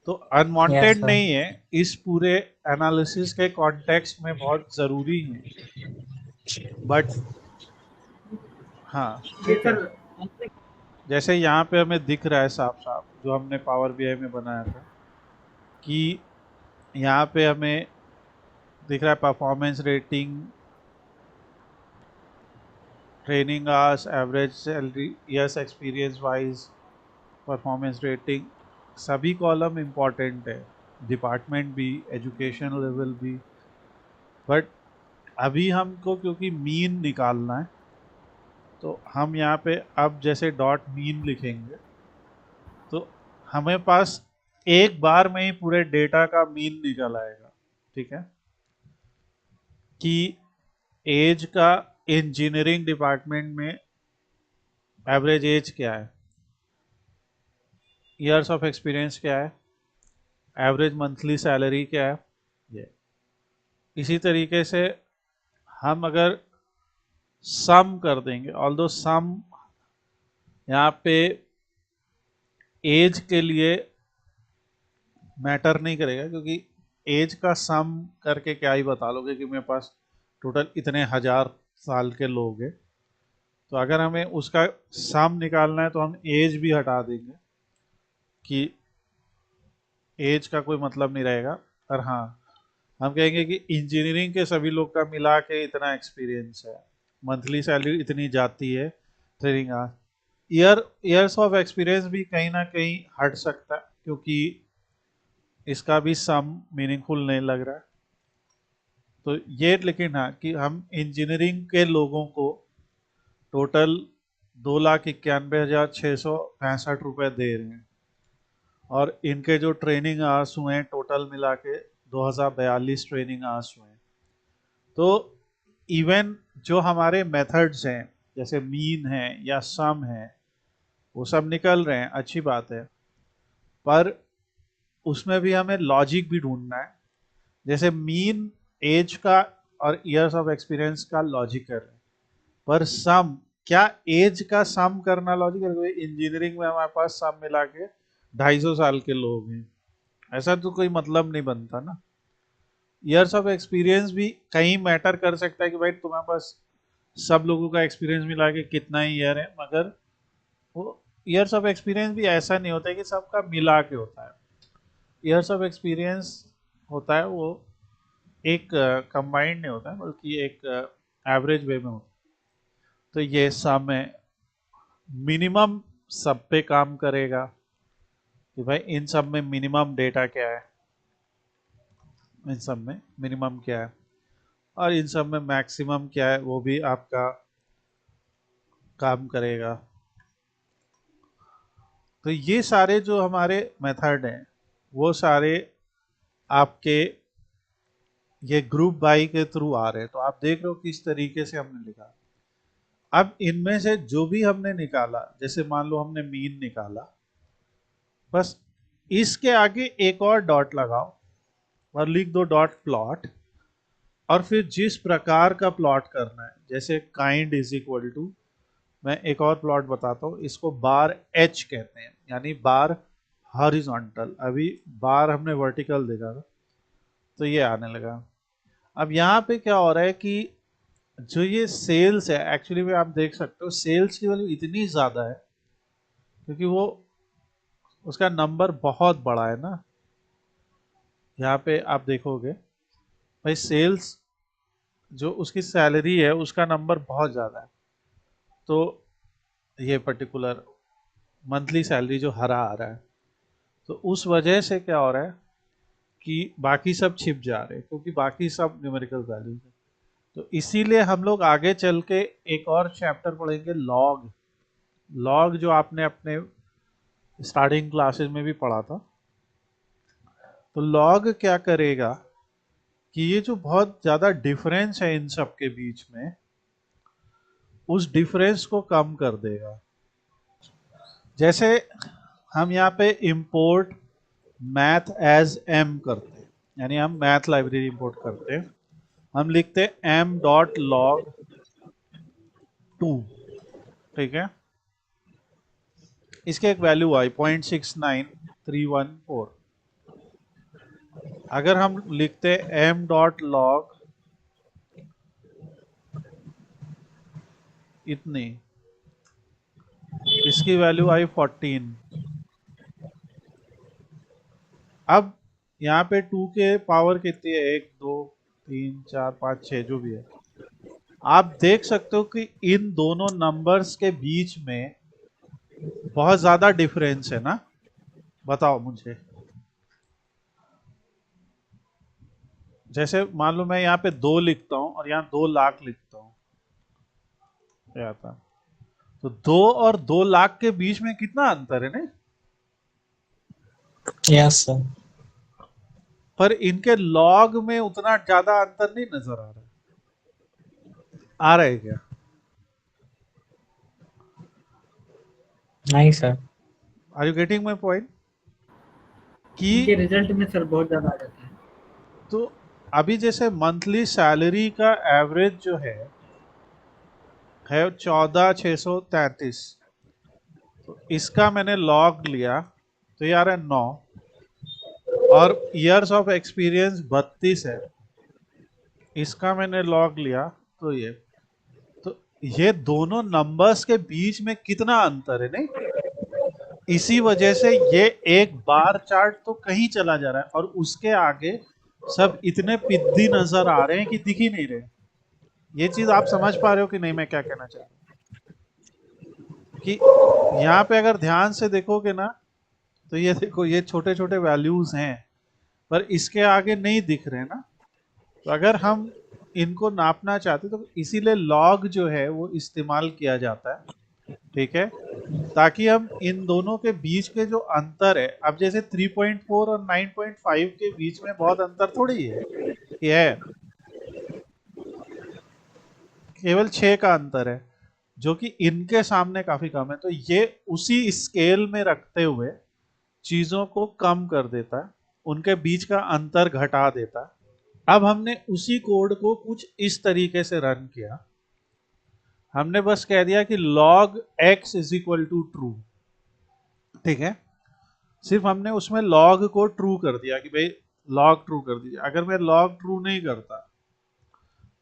तो यस अनवांटेड सर। नहीं है, इस पूरे एनालिसिस के कॉन्टेक्स्ट में बहुत जरूरी है, बट हाँ ये ठीक है। सर जैसे यहाँ पे हमें दिख रहा है साफ साफ, जो हमने पावर बीआई में बनाया था, कि यहाँ पे हमें दिख रहा है performance rating, training hours, average salary, years experience wise, performance rating, सभी कॉलम इम्पॉर्टेंट है, डिपार्टमेंट भी, एजुकेशन लेवल भी। बट अभी हमको क्योंकि मीन निकालना है, तो हम यहाँ पे अब जैसे डॉट मीन लिखेंगे तो हमें पास एक बार में ही पूरे डेटा का मीन निकल आएगा, ठीक है। कि एज का इंजीनियरिंग डिपार्टमेंट में एवरेज एज क्या है, ईयर्स ऑफ एक्सपीरियंस क्या है, एवरेज मंथली सैलरी क्या है, ये। इसी तरीके से हम अगर सम कर देंगे, ऑल्दो सम यहाँ पे एज के लिए मैटर नहीं करेगा, क्योंकि एज का सम करके क्या ही बता लोगे कि मेरे पास टोटल इतने हजार साल के लोग हैं। तो अगर हमें उसका सम निकालना है तो हम एज भी हटा देंगे, कि एज का कोई मतलब नहीं रहेगा। और हाँ, हम कहेंगे कि इंजीनियरिंग के सभी लोग का मिला के इतना एक्सपीरियंस है, मंथली सैलरी इतनी जाती है, ट्रेनिंग ईयर्स ऑफ एक्सपीरियंस भी कहीं ना कहीं हट सकता है, क्योंकि इसका भी सम मीनिंगफुल नहीं लग रहा है। तो ये, लेकिन हाँ कि हम इंजीनियरिंग के लोगों को टोटल 2,91,665 रुपए दे रहे हैं, और इनके जो ट्रेनिंग आवर्स हुए हैं टोटल मिला के 2,042 ट्रेनिंग आवर्स हुए हैं। तो इवन जो हमारे मेथड्स हैं, जैसे मीन है या सम है, वो सब निकल रहे हैं, अच्छी बात है, पर उसमें भी हमें लॉजिक भी ढूंढना है। जैसे मीन एज का और ईयर्स ऑफ एक्सपीरियंस का लॉजिक कर रहे हैं, पर सम, क्या एज का सम करना लॉजिक है? इंजीनियरिंग में हमारे पास सब मिला के 250 साल के लोग हैं, ऐसा तो कोई मतलब नहीं बनता ना। ईयर्स ऑफ एक्सपीरियंस भी कहीं मैटर कर सकता है कि भाई तुम्हारे पास सब लोगों का एक्सपीरियंस मिला के कितना ही ईयर है, मगर वो ईयर्स ऑफ एक्सपीरियंस भी ऐसा नहीं होता है कि सबका मिला के होता है। ईयर्स ऑफ एक्सपीरियंस होता है वो एक कंबाइंड नहीं होता है, बल्कि एक एवरेज वे में होता है। तो ये सम है, मिनिमम सब पे काम करेगा कि भाई इन सब में मिनिमम डेटा क्या है, इन सब में मिनिमम क्या है और इन सब में मैक्सिमम क्या है, वो भी आपका काम करेगा। तो ये सारे जो हमारे मेथड हैं वो सारे आपके ये ग्रुप बाई के थ्रू आ रहे हैं। तो आप देख रहे हो किस तरीके से हमने लिखा। अब इनमें से जो भी हमने निकाला, जैसे मान लो हमने मीन निकाला, बस इसके आगे एक और डॉट लगाओ और लिख दो डॉट प्लॉट, और फिर जिस प्रकार का प्लॉट करना है, जैसे काइंड इज इक्वल टू, मैं एक और प्लॉट बताता हूँ, इसको बार एच कहते हैं, यानी बार हॉरिजॉन्टल। अभी बार हमने वर्टिकल देखा था, तो ये आने लगा। अब यहाँ पे क्या हो रहा है कि जो ये सेल्स है, एक्चुअली में आप देख सकते हो सेल्स की वैल्यू इतनी ज़्यादा है क्योंकि वो उसका नंबर बहुत बड़ा है ना। यहाँ पे आप देखोगे भाई सेल्स जो उसकी सैलरी है उसका नंबर बहुत ज़्यादा है, तो ये पर्टिकुलर मंथली सैलरी जो हरा आ रहा है, तो उस वजह से क्या हो रहा है कि बाकी सब छिप जा रहे हैं क्योंकि बाकी सब न्यूमेरिकल वैल्यूज है। तो इसीलिए हम लोग आगे चल के एक और चैप्टर पढ़ेंगे, लॉग। लॉग जो आपने अपने स्टार्टिंग क्लासेस में भी पढ़ा था। तो लॉग क्या करेगा कि ये जो बहुत ज़्यादा डिफरेंस है इन सब के बीच में, उस डिफरेंस को कम कर देगा। जैसे हम यहाँ पे इंपोर्ट मैथ एज एम करते हैं, यानी हम मैथ लाइब्रेरी इंपोर्ट करते हैं, हम लिखते हैं एम डॉट लॉग 2, ठीक है। इसके एक वैल्यू आई 0.69314। अगर हम लिखते हैं एम डॉट लॉग इतनी, इसकी वैल्यू आई 14। अब यहाँ पे 2 के पावर कितनी है, 1 2 3 4 5 6 जो भी है। आप देख सकते हो कि इन दोनों नंबर्स के बीच में बहुत ज्यादा डिफरेंस है ना। बताओ मुझे, जैसे मान लो मैं यहाँ पे 2 लिखता हूँ और यहाँ 2 लाख लिखता हूँ, क्या आता है? तो 2 और 2 लाख के बीच में कितना अंतर है ना। Yes, sir. पर इनके लॉग में उतना ज्यादा अंतर नहीं नजर आ रहा है। आ रहा है क्या? Nice, sir. Are you getting my point? कि इनके रिजल्ट में सर बहुत ज्यादा आ जाता है। तो अभी जैसे मंथली सैलरी का एवरेज जो है 14,633, तो इसका मैंने लॉग लिया तो यार है 9, और ईयर्स ऑफ एक्सपीरियंस 32 है, इसका मैंने लॉग लिया तो ये दोनों नंबर्स के बीच में कितना अंतर है नहीं। इसी वजह से ये एक बार चार्ट तो कहीं चला जा रहा है और उसके आगे सब इतने पिद्दी नजर आ रहे हैं कि दिख ही नहीं रहे। ये चीज आप समझ पा रहे हो कि नहीं मैं क्या कहना चाह रहा हूँ? कि यहाँ पे अगर ध्यान से देखोगे ना, तो ये देखो ये छोटे छोटे वैल्यूज हैं पर इसके आगे नहीं दिख रहे ना। तो अगर हम इनको नापना चाहते तो इसीलिए लॉग जो है वो इस्तेमाल किया जाता है, ठीक है, ताकि हम इन दोनों के बीच के जो अंतर है, अब जैसे 3.4 और 9.5 के बीच में बहुत अंतर थोड़ी है, ये है केवल 6 का अंतर है, जो कि इनके सामने काफी कम है। तो ये उसी स्केल में रखते हुए चीजों को कम कर देता है, उनके बीच का अंतर घटा देता है। अब हमने उसी कोड को कुछ इस तरीके से रन किया, हमने बस कह दिया कि log x is equal to true, ठीक है। सिर्फ हमने उसमें log को ट्रू कर दिया कि भाई log ट्रू कर दीजिए। अगर मैं log ट्रू नहीं करता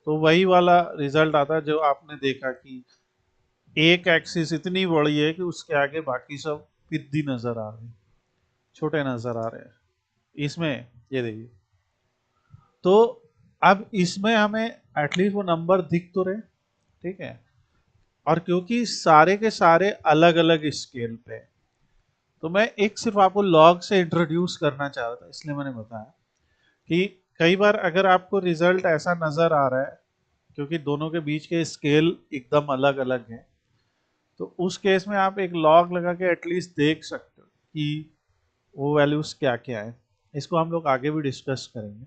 तो वही वाला रिजल्ट आता जो आपने देखा कि एक एक्सिस इतनी बड़ी है कि उसके आगे बाकी सब पिद्दी नजर आ रहे हैं, छोटे नजर आ रहे हैं। इसमें ये देखिए, तो अब इसमें हमें एटलीस्ट वो नंबर दिख तो रहे, ठीक है। और क्योंकि सारे के सारे अलग अलग स्केल पे, तो मैं एक सिर्फ आपको लॉग से इंट्रोड्यूस करना चाह रहा था, इसलिए मैंने बताया कि कई बार अगर आपको रिजल्ट ऐसा नज़र आ रहा है, क्योंकि दोनों के बीच के स्केल एकदम अलग अलग हैं, तो उस केस में आप एक लॉग लगा के एटलीस्ट देख सकते हो कि वो वैल्यूज़ क्या क्या है। इसको हम लोग आगे भी डिस्कस करेंगे।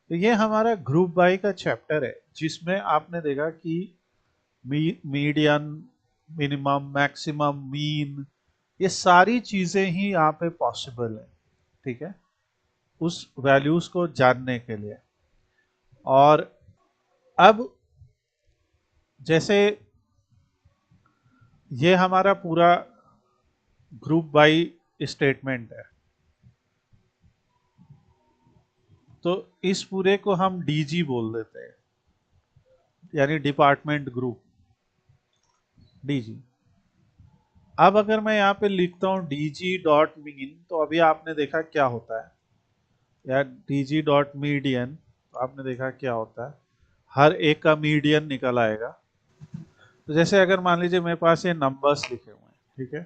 तो ये हमारा ग्रुप बाई का चैप्टर है, जिसमें आपने देखा कि मीडियन, मिनिमम, मैक्सिमम, मीन, ये सारी चीज़ें ही यहाँ पे पॉसिबल है, ठीक है, उस वैल्यूज़ को जानने के लिए। और अब जैसे ये हमारा पूरा ग्रुप बाई स्टेटमेंट है, तो इस पूरे को हम डीजी बोल देते हैं, यानी डिपार्टमेंट ग्रुप, डीजी। अब अगर मैं यहाँ पे लिखता हूँ डीजी डॉट मीन, तो अभी आपने देखा क्या होता है, या डीजी डॉट मीडियन, तो आपने देखा क्या होता है, हर एक का मीडियन निकल आएगा। तो जैसे अगर मान लीजिए मेरे पास ये नंबर्स लिखे हुए हैं, ठीक है,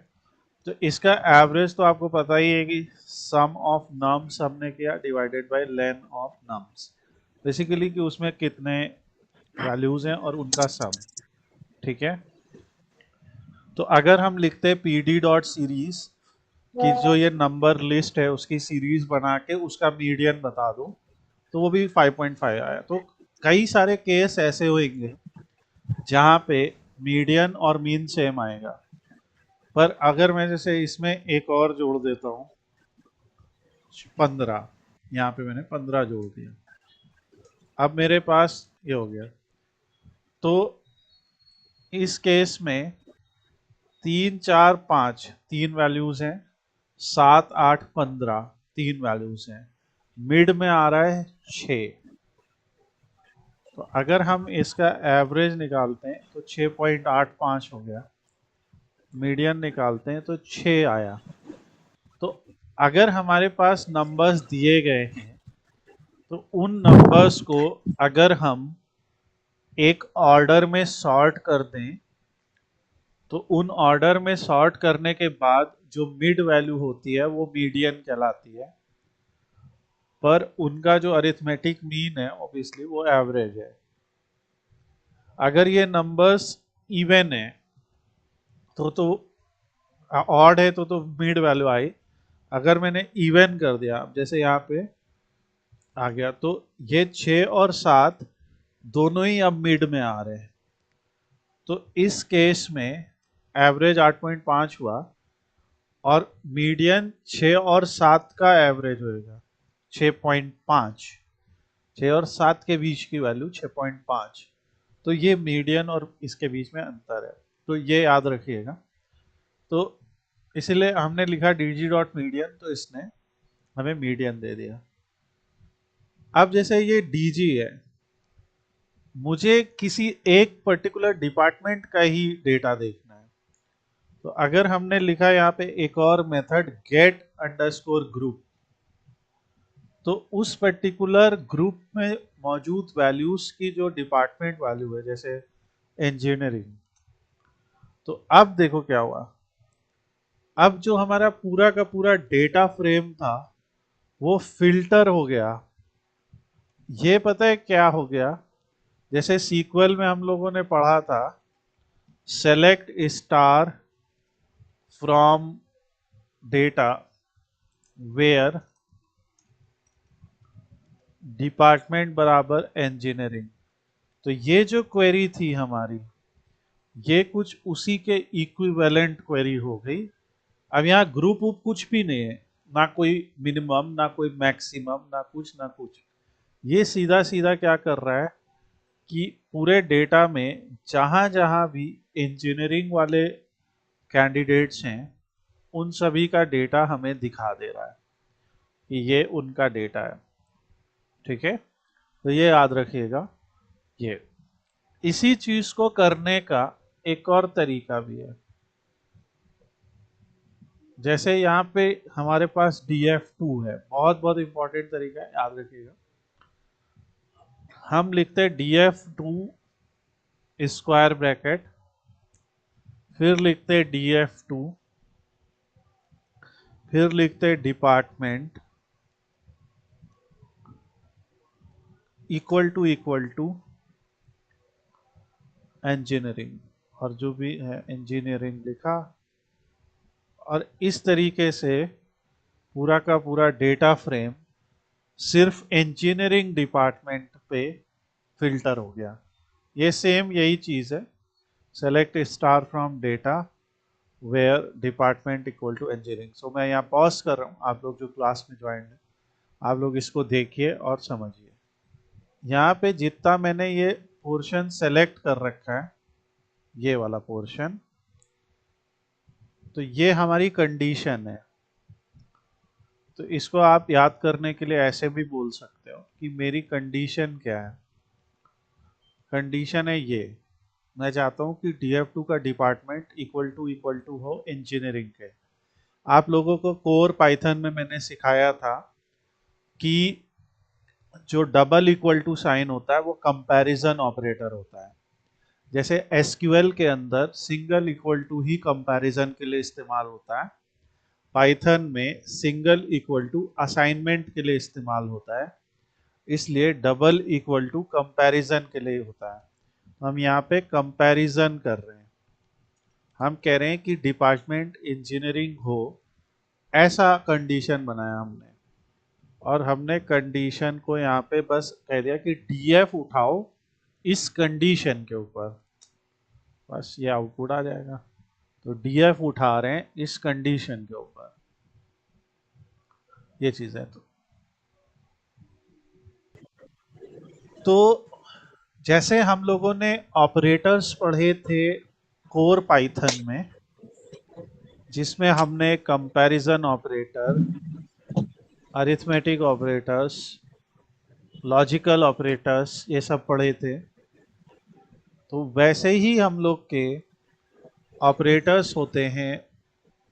तो इसका एवरेज तो आपको पता ही है कि सम ऑफ नम्स हमने किया divided by lane of nums, basically कि उसमें कितने वैल्यूज हैं और उनका सम, ठीक है। तो अगर हम लिखते हैं पी डी डॉट सीरीज, कि जो ये नंबर लिस्ट है उसकी सीरीज बना के उसका मीडियन बता दो, तो वो भी 5.5 आया। तो कई सारे केस ऐसे होंगे जहाँ पे मीडियन और मीन सेम आएगा, पर अगर मैं जैसे इसमें एक और जोड़ देता हूँ 15, यहाँ पे मैंने 15 जोड़ दिया, अब मेरे पास ये हो गया। तो इस केस में 3, 4, 5 तीन वैल्यूज हैं, 7, 8, 15 तीन वैल्यूज हैं, मिड में आ रहा है 6। तो अगर हम इसका एवरेज निकालते हैं तो 6.85 हो गया, मीडियन निकालते हैं तो 6 आया। तो अगर हमारे पास नंबर्स दिए गए हैं, तो उन नंबर्स को अगर हम एक ऑर्डर में सॉर्ट कर दें, तो उन ऑर्डर में सॉर्ट करने के बाद जो मिड वैल्यू होती है वो मीडियन कहलाती है, पर उनका जो अरिथमेटिक मीन है ऑब्वियसली वो एवरेज है। अगर ये नंबर्स इवन है तो ऑड है तो मिड वैल्यू आई। अगर मैंने इवन कर दिया, अब जैसे यहाँ पे आ गया, तो ये 6 और 7 दोनों ही अब मिड में आ रहे हैं, तो इस केस में एवरेज 8.5 हुआ और मीडियन 6 और 7 का एवरेज होएगा 6.5। 6 और 7 के बीच की वैल्यू 6.5, तो ये मीडियन और इसके बीच में अंतर है, तो ये याद रखिएगा। तो इसीलिए हमने लिखा डीजी डॉट मीडियन, तो इसने हमें मीडियन दे दिया। अब जैसे ये डीजी है, मुझे किसी एक पर्टिकुलर डिपार्टमेंट का ही डेटा देखना है, तो अगर हमने लिखा यहाँ पे एक और मेथड गेट अंडरस्कोर ग्रुप, तो उस पर्टिकुलर ग्रुप में मौजूद वैल्यूज की जो डिपार्टमेंट वैल्यू है, जैसे इंजीनियरिंग, तो अब देखो क्या हुआ, अब जो हमारा पूरा का पूरा डेटा फ्रेम था वो फिल्टर हो गया। ये पता है क्या हो गया, जैसे सीक्वल में हम लोगों ने पढ़ा था, select star from data where department बराबर इंजीनियरिंग। तो ये जो क्वेरी थी हमारी, ये कुछ उसी के इक्विवेलेंट क्वेरी हो गई। अब यहाँ ग्रुप उप कुछ भी नहीं है, ना कोई मिनिमम, ना कोई मैक्सिमम, ना कुछ ना कुछ। ये सीधा सीधा क्या कर रहा है कि पूरे डेटा में जहाँ जहाँ भी इंजीनियरिंग वाले कैंडिडेट्स हैं, उन सभी का डेटा हमें दिखा दे रहा है कि ये उनका डेटा है, ठीक है। तो ये याद रखिएगा। ये इसी चीज को करने का एक और तरीका भी है, जैसे यहाँ पे हमारे पास df2 है, बहुत बहुत इंपॉर्टेंट तरीका है, याद रखिएगा। हम लिखते हैं df2 स्क्वायर ब्रैकेट, फिर लिखते हैं df2, फिर लिखते हैं डिपार्टमेंट, इक्वल टू इंजीनियरिंग, और जो भी है इंजीनियरिंग लिखा, और इस तरीके से पूरा का पूरा डेटा फ्रेम सिर्फ इंजीनियरिंग डिपार्टमेंट पे फिल्टर हो गया। ये सेम यही चीज़ है, select star from data where department equal to engineering. So मैं यहाँ पॉज कर रहा हूँ, आप लोग जो क्लास में ज्वाइन है आप लोग इसको देखिए और समझिए। यहाँ पे जितना मैंने ये पोर्शन सेलेक्ट कर रखा है, ये वाला पोर्शन, तो ये हमारी कंडीशन है। तो इसको आप याद करने के लिए ऐसे भी बोल सकते हो कि मेरी कंडीशन क्या है। कंडीशन है ये, मैं चाहता हूँ कि DF2 का डिपार्टमेंट इक्वल टू हो इंजीनियरिंग के। आप लोगों को कोर पाइथन में मैंने सिखाया था कि जो डबल इक्वल टू साइन होता है वो कंपैरिजन ऑपरेटर होता है। जैसे एसक्यूएल के अंदर सिंगल इक्वल टू ही कंपैरिजन के लिए इस्तेमाल होता है, पाइथन में सिंगल इक्वल टू असाइनमेंट के लिए इस्तेमाल होता है, इसलिए डबल इक्वल टू कंपैरिजन के लिए होता है। हम यहाँ पे कंपैरिजन कर रहे हैं, हम कह रहे हैं कि डिपार्टमेंट इंजीनियरिंग हो, ऐसा कंडीशन बनाया हमने। और हमने कंडीशन को यहाँ पे बस कह दिया कि DF उठाओ इस कंडीशन के ऊपर, बस ये आउटपुट आ जाएगा। तो DF उठा रहे हैं इस कंडीशन के ऊपर, ये चीज़ है। तो जैसे हम लोगों ने ऑपरेटर्स पढ़े थे कोर पाइथन में, जिसमें हमने comparison operator, arithmetic operators, logical operators ये सब पढ़े थे, तो वैसे ही हम लोग के ऑपरेटर्स होते हैं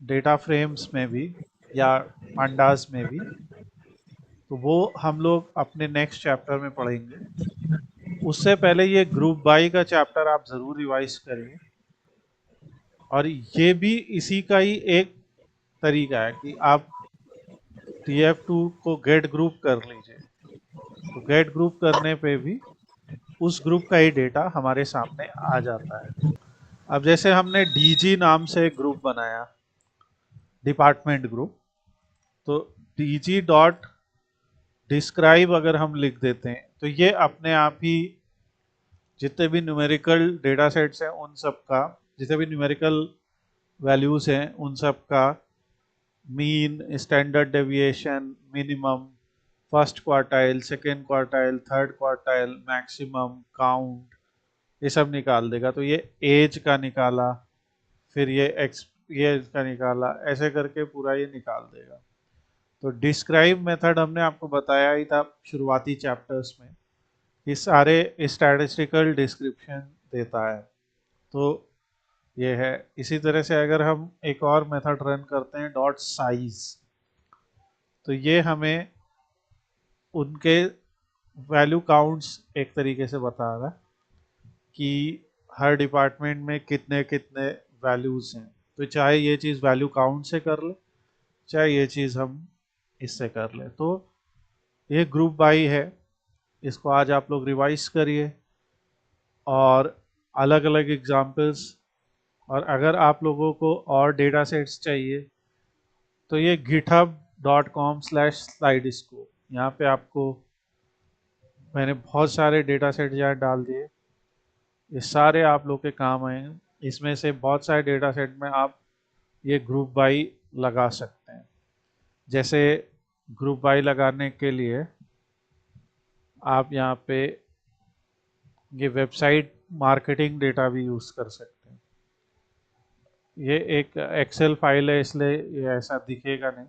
डेटा फ्रेम्स में भी या पांडास में भी। तो वो हम लोग अपने नेक्स्ट चैप्टर में पढ़ेंगे। उससे पहले ये ग्रुप बाई का चैप्टर आप ज़रूर रिवाइज करिए, और ये भी इसी का ही एक तरीका है कि आप TF2 को गेट ग्रुप कर लीजिए। तो गेट ग्रुप करने पे भी उस ग्रुप का ही डेटा हमारे सामने आ जाता है। अब जैसे हमने DG नाम से एक ग्रुप बनाया, डिपार्टमेंट ग्रुप, तो DG डॉट डिस्क्राइब अगर हम लिख देते हैं तो ये अपने आप ही जितने भी न्यूमेरिकल डेटा सेट्स हैं उन सब का, जितने भी न्यूमेरिकल वैल्यूज हैं उन सब का mean, standard deviation, minimum, first quartile, second quartile, third quartile, maximum, count, ये सब निकाल देगा। तो ये एज का निकाला, फिर ये का निकाला, ऐसे करके पूरा ये निकाल देगा। तो डिस्क्राइब मेथड हमने आपको बताया ही था शुरुआती चैप्टर्स में, ये सारे स्टैटिस्टिकल डिस्क्रिप्शन देता है। तो ये है। इसी तरह से अगर हम एक और मेथड रन करते हैं डॉट साइज, तो ये हमें उनके वैल्यू काउंट्स एक तरीके से बता रहा है कि हर डिपार्टमेंट में कितने कितने वैल्यूज हैं। तो चाहे ये चीज़ वैल्यू काउंट से कर ले, चाहे ये चीज़ हम इससे कर ले। तो ये ग्रुप बाई है, इसको आज आप लोग रिवाइज करिए और अलग अलग एग्जाम्पल्स। और अगर आप लोगों को और डेटा सेट्स चाहिए तो ये github.com/slidescope, यहाँ पे आपको मैंने बहुत सारे डेटा सेट यहाँ डाल दिए, ये सारे आप लोग के काम आएंगे। इसमें से बहुत सारे डेटा सेट में आप ये ग्रुप बाई लगा सकते हैं। जैसे ग्रुप बाई लगाने के लिए आप यहाँ पे ये वेबसाइट मार्केटिंग डेटा भी यूज़ कर सकते हैं। ये एक एक्सेल फाइल है इसलिए ये ऐसा दिखेगा नहीं,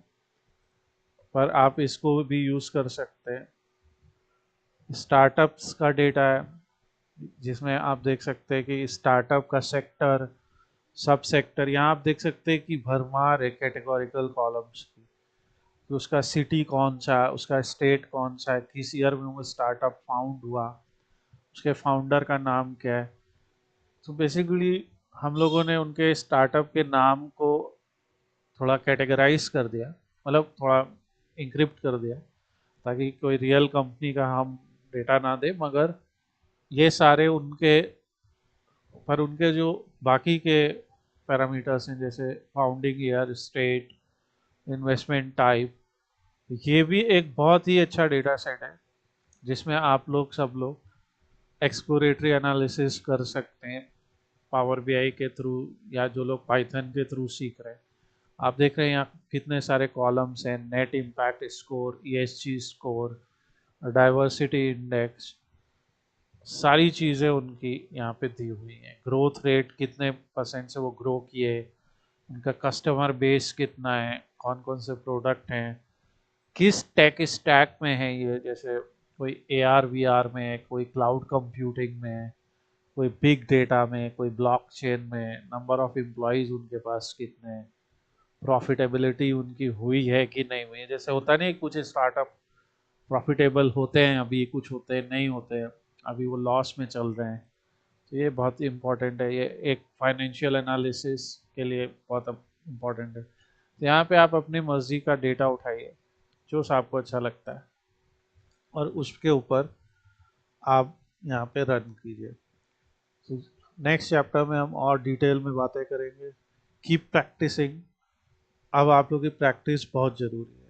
पर आप इसको भी यूज़ कर सकते हैं। स्टार्टअप्स का डेटा है, जिसमें आप देख सकते हैं कि स्टार्टअप का सेक्टर, सब सेक्टर, यहाँ आप देख सकते हैं कि भरमार है कैटेगोरिकल कॉलम्स की, कि उसका सिटी कौन सा है, उसका स्टेट कौन सा है, किस ईयर में वो स्टार्टअप फाउंड हुआ, उसके फाउंडर का नाम क्या है। तो बेसिकली हम लोगों ने उनके स्टार्टअप के नाम को थोड़ा कैटेगराइज कर दिया, मतलब थोड़ा इंक्रिप्ट कर दिया, ताकि कोई रियल कंपनी का हम डेटा ना दे, मगर ये सारे उनके पर उनके जो बाकी के पैरामीटर्स हैं, जैसे founding year, state, investment type, ये भी एक बहुत ही अच्छा डेटा सेट है जिसमें आप लोग सब लोग एक्सप्लोरेटरी एनालिसिस कर सकते हैं पावर बीआई के थ्रू, या जो लोग पाइथन के थ्रू सीख रहे हैं। आप देख रहे हैं यहाँ कितने सारे कॉलम्स हैं, net impact score, ESG score, diversity index, सारी चीज़ें उनकी यहाँ पे दी हुई हैं। ग्रोथ रेट कितने % से वो ग्रो किए, उनका कस्टमर बेस कितना है, कौन कौन से प्रोडक्ट हैं, किस टेक स्टैक में है ये, जैसे कोई AR VR में है, कोई क्लाउड कंप्यूटिंग में है, कोई बिग डेटा में, कोई ब्लॉकचेन में, नंबर ऑफ एम्प्लॉयज़ उनके पास कितने हैं, प्रॉफिटेबिलिटी उनकी हुई है कि नहीं हुई है। जैसे होता नहीं, कुछ स्टार्टअप प्रॉफिटेबल होते हैं अभी, कुछ होते हैं नहीं होते हैं, अभी वो लॉस में चल रहे हैं। तो ये बहुत ही इम्पोर्टेंट है, ये एक फाइनेंशियल एनालिसिस के लिए बहुत इम्पोर्टेंट है। तो यहाँ पे आप अपनी मर्जी का डेटा उठाइए जो आपको अच्छा लगता है, और उसके ऊपर आप यहाँ पे रन कीजिए। नेक्स्ट चैप्टर में हम और डिटेल में बातें करेंगे। Keep practising. अब आप लोगों की प्रैक्टिस बहुत ज़रूरी है।